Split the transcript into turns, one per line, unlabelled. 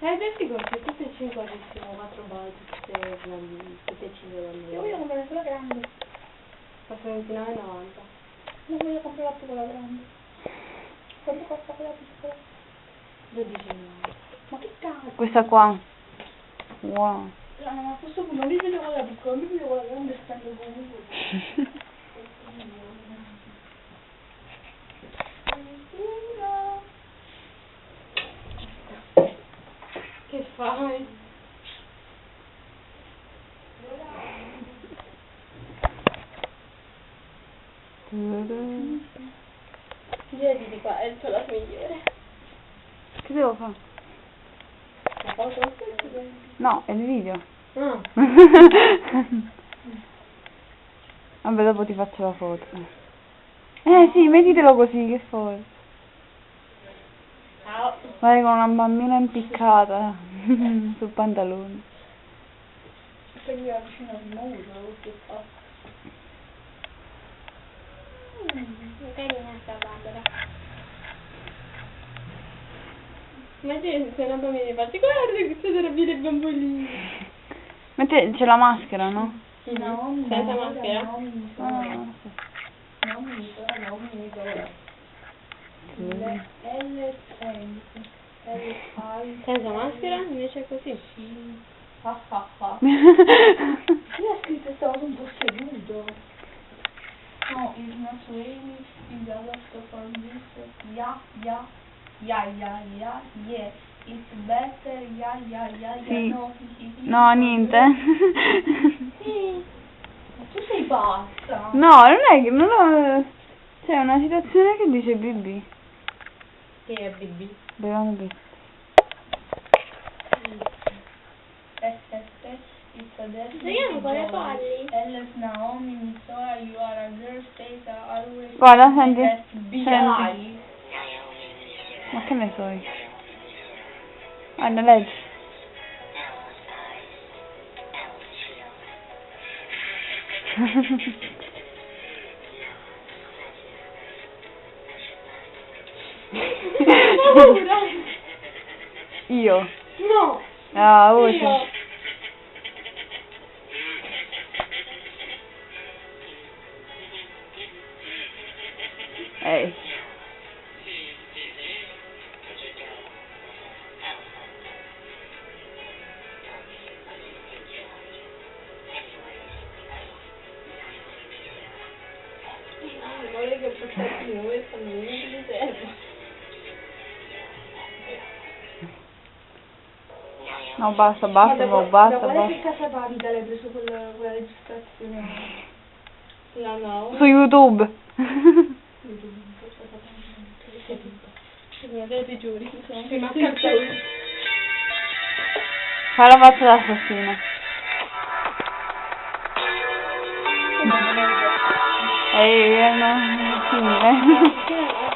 Questi costi tutte e 5 sono 4 balli, tutte e 5 balli.
Io voglio comprare quella grande.
Costa 29,90.
Non voglio comprare più quella grande. Quanto costa quella piccola?
12,90.
Ma che cazzo?
Questa qua. Wow.
Ma a questo punto non mi vedo quella piccola, mi vedo quella grande e spendo comunque.
Che fai? Girati di qua, è il tuo lato migliore.
Che devo fare?
La foto?
No, è il video.
Ah.
Vabbè, dopo ti faccio la foto. Sì, mettitelo così, che forza.
Ciao.
Vai con una bambina impiccata sul pantalone.
Quindi io vicino al muro, che fa?
Carina sta bambola. Ma te sei una bambina particolare che c'è da rapire i bambolini.
Ma te c'è la maschera, no?
No,
Senza maschera?
No, mi
Senza maschera invece è così.
Io ho scritto stavo un po' seduto. No, it's not raining, it's a lot of this. Yeah. It's better, yeah.
Sì.
No,
No, niente.
Sì. Ma tu sei pazza.
No, non è che non ho... C'è una citazione che dice BB.
Che è BB?
Bevano B.
It's a death.
Vediamo quale parli.
Elles Naomi, Mitsuha, you are a girl, stay always.
Guarda, senti.
FBI.
Senti. Ma che ne so io? Guarda, leggi. Io?
No!
Ah, voce.
Io!
Ehi.
Vorrei che portassi questo, ma non mi serve.
No, basta,
Ma
basta,
da
no,
quale
basta.
che casa valida l'hai preso quella registrazione?
No.
Su YouTube.
Guarda, ti giuri. Mi manca il pelo.
Fai la faccia d'assassino. Ehi, no, simile.